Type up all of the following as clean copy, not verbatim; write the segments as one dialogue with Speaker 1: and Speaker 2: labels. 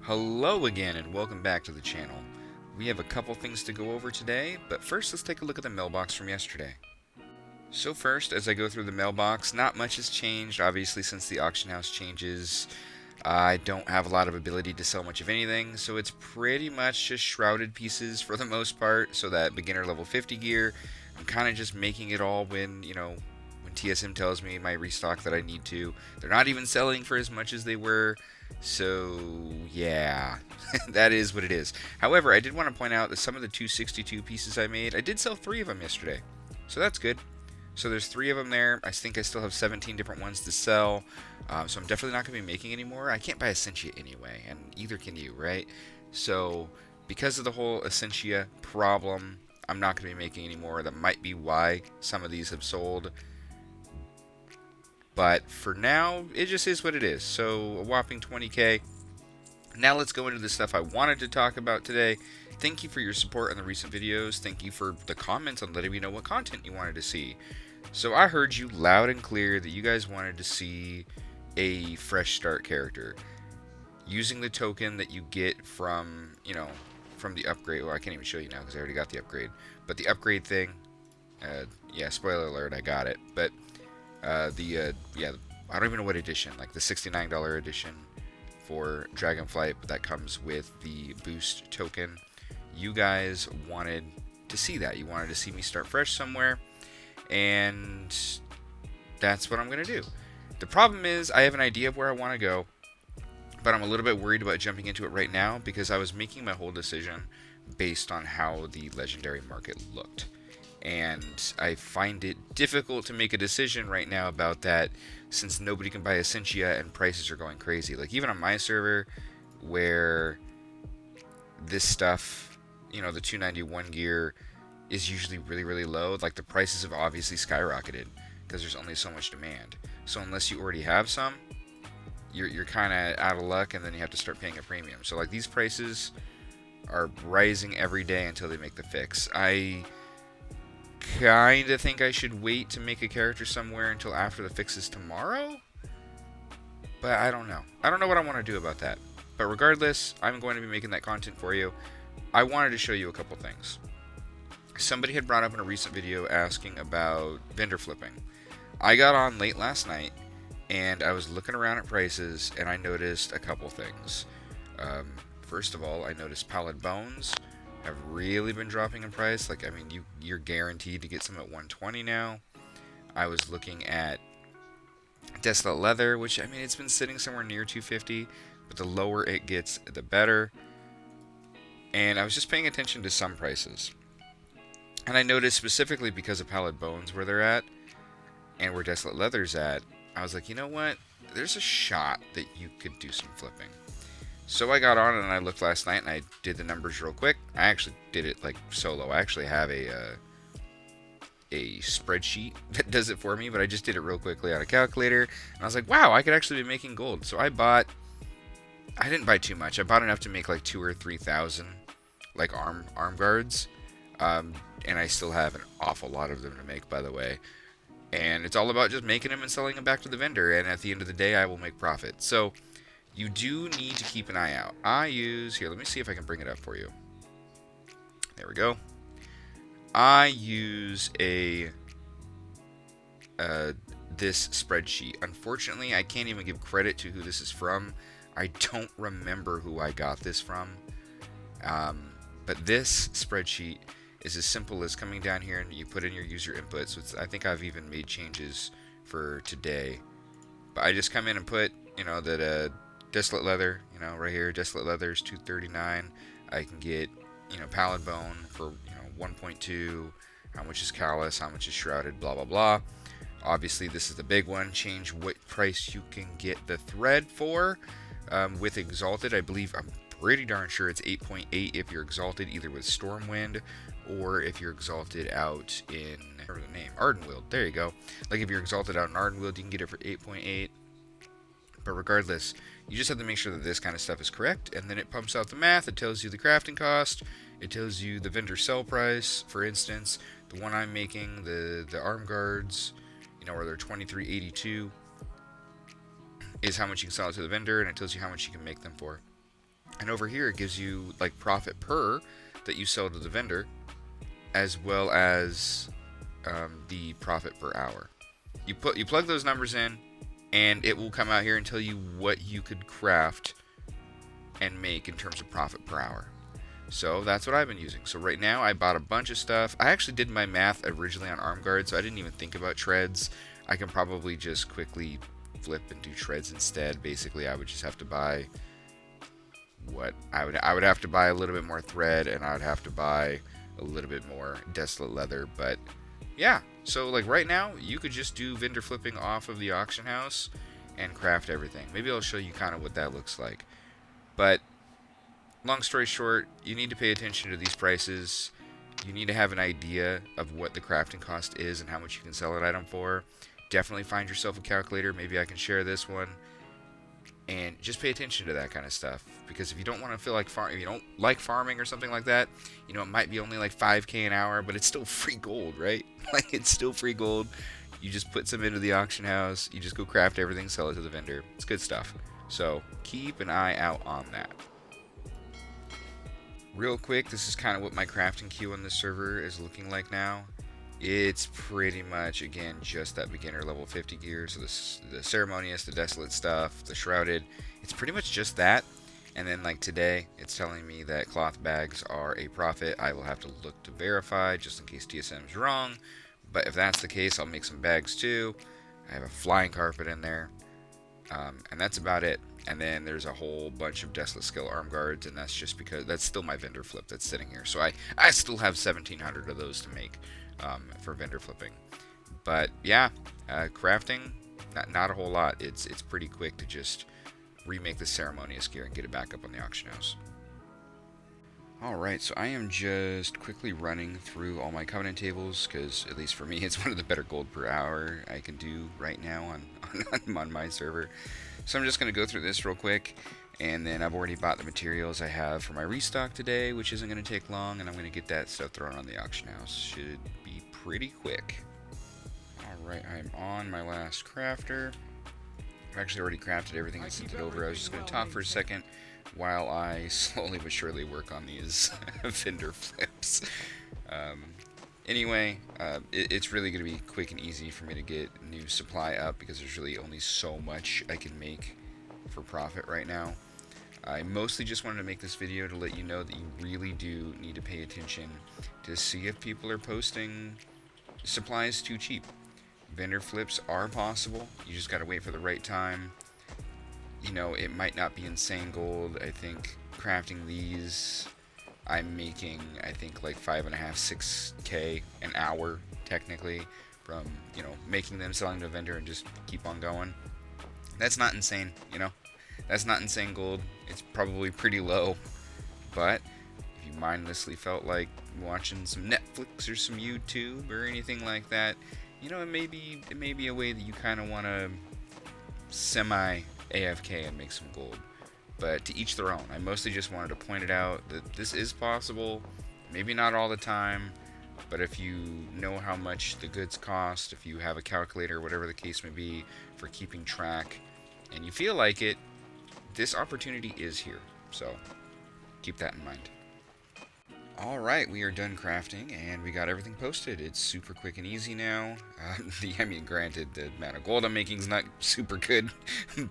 Speaker 1: Hello again and welcome back to the channel. We have a couple things to go over today, but first let's take a look at the mailbox from yesterday. So first, as I go through the mailbox, not much has changed. Obviously, since the auction house changes, I don't have a lot of ability to sell much of anything, so it's pretty much just shrouded pieces for the most part. So that beginner level 50 gear, I'm kind of just making it all when TSM tells me my restock that I need to. They're not even selling for as much as they were. So, yeah, that is what it is. However, I did want to point out that some of the 262 pieces I made, I did sell 3 of them yesterday. So that's good. So there's 3 of them there. I think I still have 17 different ones to sell. So I'm definitely not going to be making any more. I can't buy Essentia anyway, and either can you, right? So because of the whole Essentia problem, I'm not going to be making any more. That might be why some of these have sold. But for now, it just is what it is. So a whopping 20k. Now let's go into the stuff I wanted to talk about today. Thank you for your support on the recent videos. Thank you for the comments on letting me know what content you wanted to see. So I heard you loud and clear that you guys wanted to see a fresh start character. Using the token that you get from, from the upgrade. Well, I can't even show you now because I already got the upgrade. But the upgrade thing, yeah, spoiler alert, I got it. But yeah, I don't even know what edition, like the $69 edition for Dragonflight, but that comes with the boost token. You guys wanted to see that. You wanted to see me start fresh somewhere, and that's what I'm going to do. The problem is I have an idea of where I want to go, but I'm a little bit worried about jumping into it right now because I was making my whole decision based on how the legendary market looked. And I find it difficult to make a decision right now about that since nobody can buy Essentia and prices are going crazy. Like even on my server where this stuff, the 291 gear is usually really, really low, like the prices have obviously skyrocketed because there's only so much demand. So unless you already have some, you're kind of out of luck, and then you have to start paying a premium. So like these prices are rising every day until they make the fix. I kind of think I should wait to make a character somewhere until after the fixes tomorrow, but I don't know. I don't know what I want to do about that. But regardless, I'm going to be making that content for you. I wanted to show you a couple things. Somebody had brought up in a recent video asking about vendor flipping. I got on late last night, and I was looking around at prices, and I noticed a couple things. First of all, I noticed pallid bones have really been dropping in price. Like, I mean, you're guaranteed to get some at 120 now. I was looking at Desolate Leather, which, I mean, it's been sitting somewhere near 250, but the lower it gets, the better. And I was just paying attention to some prices. And I noticed specifically because of Pallid Bones where they're at, and where Desolate Leather's at, I was like, you know what? There's a shot that you could do some flipping. So I got on and I looked last night and I did the numbers real quick. I actually did it like solo. I actually have a spreadsheet that does it for me, but I just did it real quickly on a calculator. And I was like, wow, I could actually be making gold. So I didn't buy too much. I bought enough to make like 2,000 or 3,000 like arm guards. And I still have an awful lot of them to make, by the way. And it's all about just making them and selling them back to the vendor. And at the end of the day, I will make profit. So you do need to keep an eye out. Here, let me see if I can bring it up for you. There we go. I use this spreadsheet. Unfortunately, I can't even give credit to who this is from. I don't remember who I got this from. But this spreadsheet is as simple as coming down here and you put in your user input. So I think I've even made changes for today. But I just come in and put, that Desolate Leather, right here, Desolate Leather is 239. I can get, Pallid Bone for, 1.2. How much is Callous? How much is Shrouded? Blah, blah, blah. Obviously, this is the big one. Change what price you can get the thread for. With Exalted, I believe, I'm pretty darn sure it's 8.8 if you're Exalted, either with Stormwind or if you're Exalted out in, remember the name, Ardenweald. There you go. Like if you're Exalted out in Ardenweald, you can get it for 8.8. But regardless, you just have to make sure that this kind of stuff is correct, and then it pumps out the math. It tells you the crafting cost. It tells you the vendor sell price. For instance, the one I'm making, the arm guards, where they're 23.82, is how much you can sell it to the vendor, and it tells you how much you can make them for. And over here, it gives you like profit per that you sell to the vendor, as well as the profit per hour. You plug those numbers in, and it will come out here and tell you what you could craft and make in terms of profit per hour. So that's what I've been using. So right now I bought a bunch of stuff. I actually did my math originally on arm guard, so I didn't even think about treads. I can probably just quickly flip and do treads instead. Basically, I would just have to buy what I would have to buy a little bit more thread, and I would have to buy a little bit more desolate leather. But yeah, so like right now you could just do vendor flipping off of the auction house and craft everything. Maybe I'll show you kind of what that looks like. But long story short, you need to pay attention to these prices. You need to have an idea of what the crafting cost is and how much you can sell an item for. Definitely find yourself a calculator. Maybe I can share this one. And just pay attention to that kind of stuff. Because if you don't want to feel like if you don't like farming or something like that, you know, it might be only like 5K an hour, but it's still free gold, right? Like, it's still free gold. You just put some into the auction house. You just go craft everything, sell it to the vendor. It's good stuff. So keep an eye out on that. Real quick, this is kind of what my crafting queue on this server is looking like now. It's pretty much, again, just that beginner level 50 gear. So the ceremonious, the desolate stuff, the shrouded. It's pretty much just that. And then like today, it's telling me that cloth bags are a profit. I will have to look to verify just in case TSM is wrong. But if that's the case, I'll make some bags too. I have a flying carpet in there. And that's about it. And then there's a whole bunch of desolate skill arm guards, and that's just because that's still my vendor flip that's sitting here. So I still have 1,700 of those to make for vendor flipping. But yeah, crafting, not a whole lot. It's pretty quick to just remake the ceremonious gear and get it back up on the auction house. Alright, so I am just quickly running through all my covenant tables, because at least for me, it's one of the better gold per hour I can do right now on my server. So I'm just going to go through this real quick, and then I've already bought the materials I have for my restock today, which isn't going to take long, and I'm going to get that stuff thrown on the auction house. Should be pretty quick. Alright, I'm on my last crafter. I've actually already crafted everything and sent it over. I was just going to talk for a second while I slowly but surely work on these vendor flips. Anyway, it's really going to be quick and easy for me to get new supply up because there's really only so much I can make for profit right now. I mostly just wanted to make this video to let you know that you really do need to pay attention to see if people are posting supplies too cheap. Vendor flips are possible. You just got to wait for the right time. You know, it might not be insane gold. I think crafting these, I'm making, I think, like 5.5, 6K an hour, technically, from, you know, making them, selling to a vendor, and just keep on going. That's not insane, you know? That's not insane gold. It's probably pretty low, but if you mindlessly felt like watching some Netflix or some YouTube or anything like that, you know, it may be a way that you kind of want to semi-AFK and make some gold. But to each their own. I mostly just wanted to point it out that this is possible. Maybe not all the time, but if you know how much the goods cost, if you have a calculator, whatever the case may be, for keeping track, and you feel like it, this opportunity is here. So keep that in mind. Alright, we are done crafting, and we got everything posted. It's super quick and easy now. I mean, granted, the amount of gold I'm making is not super good,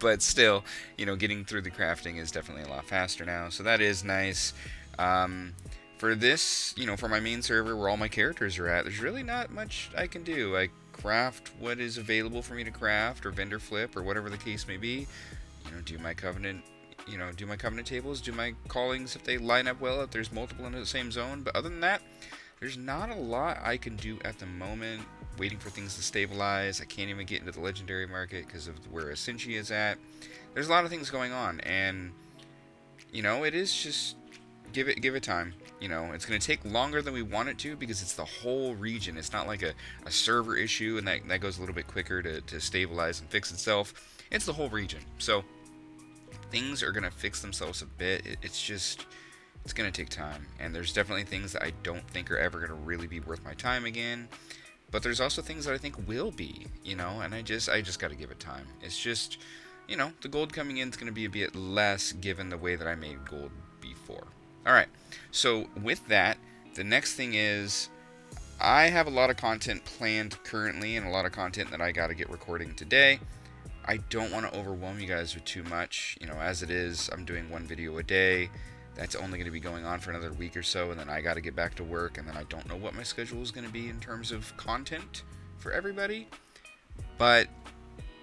Speaker 1: but still, you know, getting through the crafting is definitely a lot faster now, so that is nice. For this, you know, for my main server where all my characters are at, there's really not much I can do. I craft what is available for me to craft, or vendor flip, or whatever the case may be. You know, do my covenant tables, do my callings if they line up well, if there's multiple in the same zone. But other than that, there's not a lot I can do at the moment. Waiting for things to stabilize. I can't even get into the legendary market because of where Asinchi is at. There's a lot of things going on, and you know, it is just give it time. You know, it's going to take longer than we want it to because it's the whole region. It's not like a server issue, and that goes a little bit quicker to stabilize and fix itself. It's the whole region. So things are going to fix themselves a bit. It's going to take time. And there's definitely things that I don't think are ever going to really be worth my time again. But there's also things that I think will be, you know, and I just got to give it time. It's just, you know, the gold coming in is going to be a bit less given the way that I made gold before. All right, so with that, the next thing is I have a lot of content planned currently and a lot of content that I got to get recording today. I don't want to overwhelm you guys with too much. You know, as it is, I'm doing one video a day. That's only going to be going on for another week or so, and then I got to get back to work, and then I don't know what my schedule is going to be in terms of content for everybody. But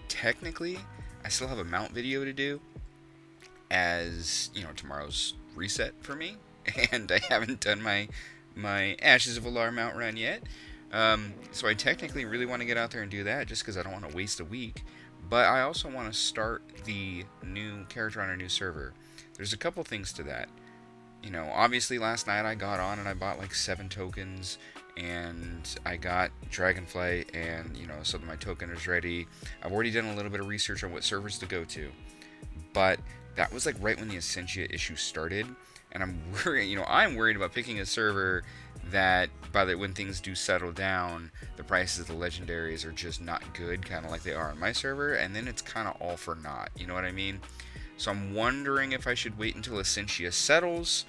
Speaker 1: technically, I still have a mount video to do, as you know, tomorrow's reset for me, and I haven't done my Ashes of Alar mount run yet. So I technically really want to get out there and do that, just because I don't want to waste a week. But I also want to start the new character on a new server. There's a couple things to that. You know, obviously last night I got on and I bought like 7 tokens, and I got Dragonflight, and you know, so my token is ready. I've already done a little bit of research on what servers to go to, but that was like right when the Essentia issue started, and I'm worried about picking a server that when things do settle down, the prices of the legendaries are just not good, kind of like they are on my server, and then it's kind of all for naught. You know what I mean? So I'm wondering if I should wait until Essentia settles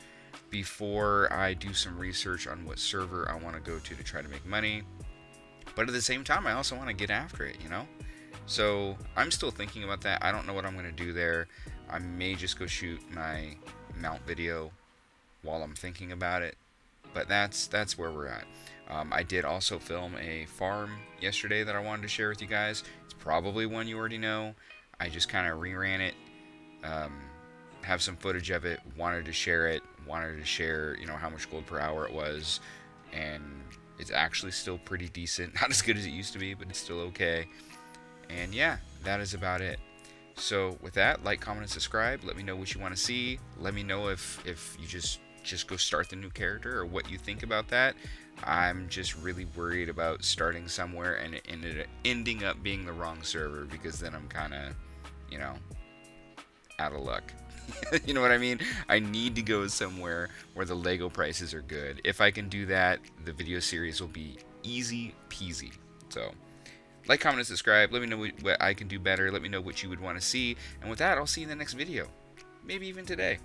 Speaker 1: before I do some research on what server I want to go to try to make money. But at the same time, I also want to get after it, you know? So I'm still thinking about that. I don't know what I'm going to do there. I may just go shoot my mount video while I'm thinking about it. But that's where we're at. I did also film a farm yesterday that I wanted to share with you guys. It's probably one you already know. I just kind of reran it. Have some footage of it, wanted to share, you know, how much gold per hour it was, and it's actually still pretty decent. Not as good as it used to be, but it's still okay. And yeah, that is about it. So with that, like, comment, and subscribe. Let me know what you want to see. Let me know if you just go start the new character, or what you think about that. I'm just really worried about starting somewhere and it ending up being the wrong server, because then I'm kind of, you know, out of luck. You know what I mean? I need to go somewhere where the Lego prices are good. If I can do that, the video series will be easy peasy. So, like, comment, and subscribe. Let me know what I can do better. Let me know what you would want to see. And with that, I'll see you in the next video. Maybe even today.